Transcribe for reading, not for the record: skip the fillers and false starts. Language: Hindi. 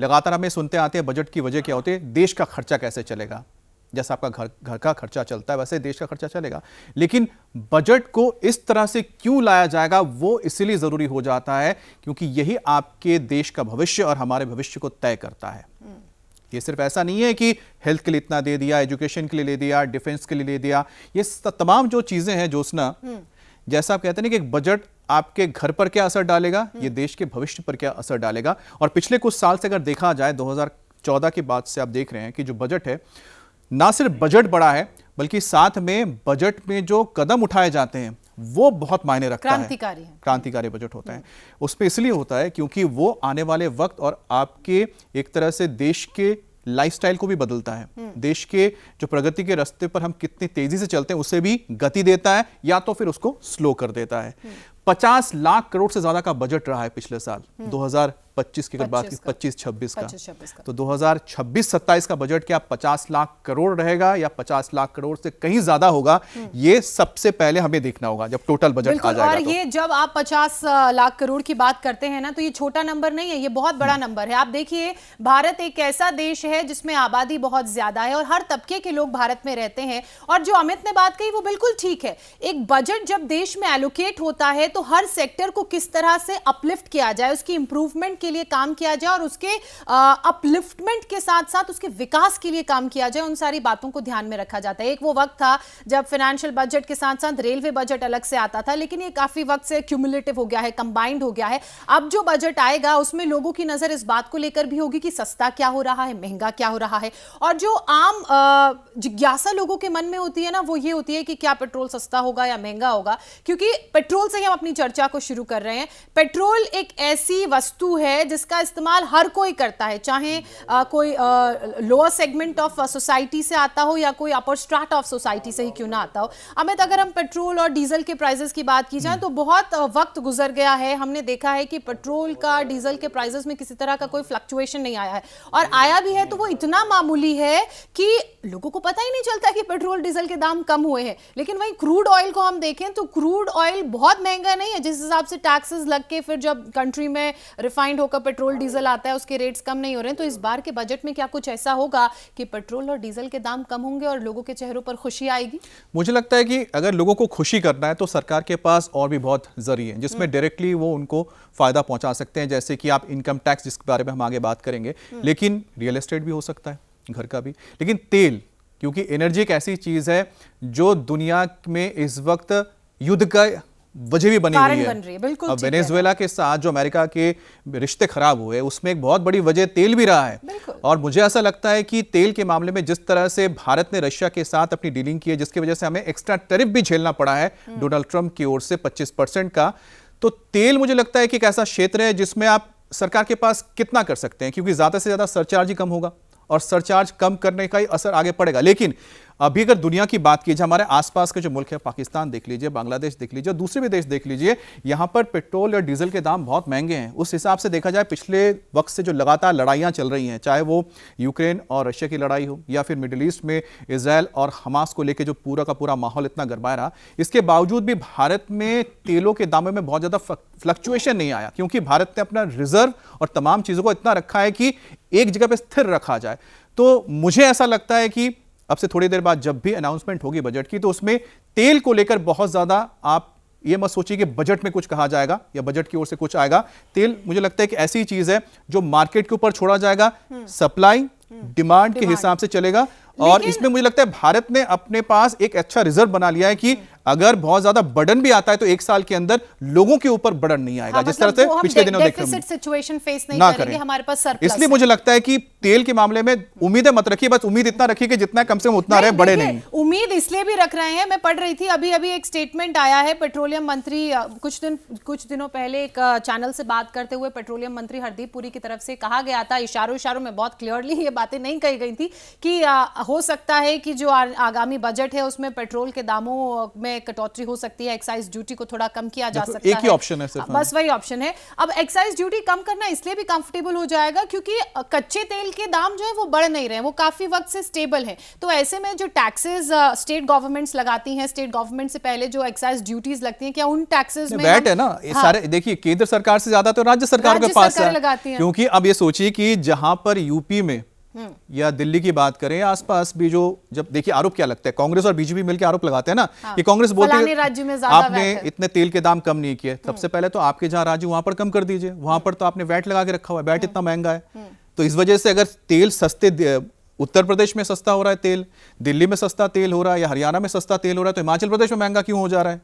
लगातार हमें सुनते आते हैं बजट की वजह क्या होती है, देश का खर्चा कैसे चलेगा। जैसा आपका घर का खर्चा चलता है वैसे देश का खर्चा चलेगा। लेकिन बजट को इस तरह से क्यों लाया जाएगा वो इसलिए जरूरी हो जाता है क्योंकि यही आपके देश का भविष्य और हमारे भविष्य को तय करता है। ये सिर्फ ऐसा नहीं है कि हेल्थ के लिए इतना दे दिया, एजुकेशन के लिए ले दिया, डिफेंस के लिए ले दिया, ये तमाम जो चीजें हैं ज्योत्सना, जैसा आप कहते हैं ना कि एक बजट आपके घर पर क्या असर डालेगा, ये देश के भविष्य पर क्या असर डालेगा। और पिछले कुछ साल से अगर देखा जाए 2014 के बाद से आप देख रहे हैं कि जो बजट है, ना सिर्फ बजट बड़ा है बल्कि साथ में बजट में जो कदम उठाए जाते हैं वो बहुत मायने रखता है। क्रांतिकारी बजट होता है। उसमें इसलिए होता है क्योंकि वो आने वाले वक्त और आपके एक तरह से देश के लाइफस्टाइल को भी बदलता है। देश के जो प्रगति के रास्ते पर हम कितनी तेजी से चलते हैं उसे भी गति देता है या तो फिर उसको स्लो कर देता है। 50 लाख करोड़ से ज्यादा का बजट रहा है पिछले साल 2025 की बात की, 25-26 का। तो 2026-27 का बजट क्या 50 लाख करोड़ रहेगा या 50 लाख करोड़ से कहीं ज्यादा होगा, ये सबसे पहले हमें देखना होगा जब टोटल बजट आ जाएगा। और ये जब आप 50 लाख करोड़ की बात करते हैं ना, तो ये छोटा नंबर नहीं है, ये बहुत बड़ा नंबर है। आप देखिए, भारत एक ऐसा देश है जिसमें आबादी बहुत ज्यादा है और हर तबके के लोग भारत में रहते हैं। और जो अमित ने बात कही वो बिल्कुल ठीक है। एक बजट जब देश में एलोकेट होता है तो हर सेक्टर को किस तरह से अपलिफ्ट किया जाए, उसकी इंप्रूवमेंट के लिए काम किया जाए और उसके अपलिफ्टमेंट के साथ साथ उसके विकास के लिए काम किया जाए, उन सारी बातों को ध्यान में रखा जाता है। एक वो वक्त था जब फाइनेंशियल बजट के साथ साथ रेलवे बजट अलग से आता था, लेकिन ये काफी वक्त से क्यूमुलेटिव हो गया है, कंबाइंड हो गया है। अब जो बजट आएगा उसमें लोगों की नजर इस बात को लेकर भी होगी कि सस्ता क्या हो रहा है, महंगा क्या हो रहा है। और जो आम जिज्ञासा लोगों के मन में होती है ना, वो ये होती है कि क्या पेट्रोल सस्ता होगा या महंगा होगा। क्योंकि पेट्रोल से ही हम अपनी चर्चा को शुरू कर रहे हैं। पेट्रोल एक ऐसी वस्तु है जिसका इस्तेमाल हर कोई करता है, चाहे कोई लोअर सेगमेंट ऑफ सोसाइटी से आता हो या कोई अपर स्ट्रैट ऑफ सोसाइटी से ही क्यों ना आता हो। अमित, अगर हम पेट्रोल और डीजल के प्राइसेस की बात की जाए तो बहुत वक्त गुजर गया है, हमने देखा है कि पेट्रोल का डीजल के प्राइसेस में किसी तरह का कोई फ्लक्चुएशन नहीं आया है, और आया भी है तो वो इतना मामूली है कि लोगों को पता ही नहीं चलता कि पेट्रोल डीजल के दाम कम हुए हैं। लेकिन वहीं क्रूड ऑयल को हम देखें तो क्रूड ऑयल बहुत महंगा नहीं है। जिस हिसाब से टैक्सेस लग के फिर जब कंट्री में रिफाइंड होकर पेट्रोल डीजल आता है उसके रेट्स कम नहीं हो रहे हैं। तो इस बार के बजट में क्या कुछ ऐसा होगा कि पेट्रोल और डीजल के दाम कम होंगे और लोगों के चेहरों पर खुशी आएगी? मुझे लगता है कि अगर लोगों को खुशी करना है तो सरकार के पास और भी बहुत जरिए हैं जिसमें डायरेक्टली वो उनको फायदा पहुंचा सकते हैं, जैसे कि आप इनकम टैक्स जिसके बारे में हम आगे बात करेंगे, लेकिन रियल एस्टेट भी हो सकता है, घर का भी। लेकिन तेल, क्योंकि एनर्जी एक ऐसी चीज है जो दुनिया में इस वक्त युद्ध का वजह भी बनी हुई है। बिल्कुल, अब वेनेजुएला के साथ जो अमेरिका के रिश्ते खराब हुए उसमें एक बहुत बड़ी वजह तेल भी रहा है। और मुझे ऐसा लगता है कि तेल के मामले में जिस तरह से भारत ने रशिया के साथ अपनी डीलिंग की है, जिसकी वजह से हमें एक्स्ट्रा टैरिफ भी झेलना पड़ा है डोनाल्ड ट्रंप की ओर से 25% का, तो तेल मुझे लगता है कि एक ऐसा क्षेत्र है जिसमें आप सरकार के पास कितना कर सकते हैं, क्योंकि ज्यादा से ज्यादा सरचार्ज ही कम होगा और सरचार्ज कम करने का ही असर आगे पड़ेगा। लेकिन अभी अगर दुनिया की बात की जाए, हमारे आसपास के जो मुल्क है, पाकिस्तान देख लीजिए, बांग्लादेश देख लीजिए, दूसरे भी देश देख लीजिए, यहां पर पेट्रोल और डीजल के दाम बहुत महंगे हैं। उस हिसाब से देखा जाए पिछले वक्त से जो लगातार लड़ाइयां चल रही हैं, चाहे वो यूक्रेन और रशिया की लड़ाई हो या फिर मिडिल ईस्ट में इजराइल और हमास को लेकर जो पूरा का पूरा माहौल इतना गरमाया रहा, इसके बावजूद भी भारत में तेलों के दामों में बहुत ज्यादा फ्लक्चुएशन नहीं आया, क्योंकि भारत ने अपना रिजर्व और तमाम चीजों को इतना रखा है कि एक जगह पर स्थिर रखा जाए। तो मुझे ऐसा लगता है कि अब से थोड़ी देर बाद जब भी अनाउंसमेंट होगी बजट की, तो उसमें तेल को लेकर बहुत ज्यादा आप ये मत सोचिए कि बजट में कुछ कहा जाएगा या बजट की ओर से कुछ आएगा। तेल मुझे लगता है कि ऐसी चीज है जो मार्केट के ऊपर छोड़ा जाएगा, सप्लाई डिमांड के हिसाब से चलेगा। और इसमें मुझे लगता है भारत ने अपने पास एक अच्छा रिजर्व बना लिया है कि अगर बहुत ज्यादा बर्डन भी आता है तो एक साल के अंदर लोगों के ऊपर बर्डन नहीं आएगा। जिस तरह से पिछले दिनों देख रहे हैं, हमारे पास सरप्लस। इसलिए मुझे लगता है कि तेल के मामले में उम्मीदें मत रखिए, बस उम्मीद इतना रखिए कि जितना कम से कम उतना रहे, बड़े नहीं। उम्मीद इसलिए भी रख रहे हैं, मैं पढ़ रही थी अभी एक स्टेटमेंट आया है पेट्रोलियम मंत्री, कुछ दिनों पहले एक चैनल से बात करते हुए पेट्रोलियम मंत्री हरदीप पुरी की तरफ से कहा गया था, इशारों में बहुत क्लियरली ये बातें नहीं कही गई थी कि हो सकता है कि जो आगामी बजट है उसमें पेट्रोल के दामों में में कटौती हो सकती है, एक्साइज ड्यूटी को थोड़ा कम किया जा सकता है। एक ही ऑप्शन है सिर्फ, बस वही ऑप्शन है। अब एक्साइज ड्यूटी कम करना इसलिए भी कंफर्टेबल हो जाएगा क्योंकि कच्चे तेल के दाम जो है वो बढ़ नहीं रहे, वो काफी वक्त से स्टेबल है। तो ऐसे में जो टैक्सेस स्टेट गवर्नमेंट्स लगाती हैं, स्टेट गवर्नमेंट से पहले जो एक्साइज ड्यूटीज लगती हैं, क्या उन टैक्सेस में वैट है ना, ये सारे देखिए केंद्र सरकार से ज्यादा तो राज्य सरकार के पास है, क्योंकि अब ये सोचिए कि जहां पर यूपी में या दिल्ली की बात करें, आसपास भी जो, जब देखिए आरोप क्या लगता है, कांग्रेस और बीजेपी मिलकर आरोप लगाते हैं ना कि कांग्रेस बोलती है आपने इतने तेल के दाम कम नहीं किए। सबसे पहले तो आपके जहां राज्य वहां पर कम कर दीजिए, वहां पर तो आपने वैट लगा के रखा हुआ है, वैट इतना महंगा है। तो इस वजह से अगर तेल सस्ते, उत्तर प्रदेश में सस्ता हो रहा है तेल, दिल्ली में सस्ता तेल हो रहा है या हरियाणा में सस्ता तेल हो रहा है, तो हिमाचल प्रदेश में महंगा क्यों हो जा रहा है?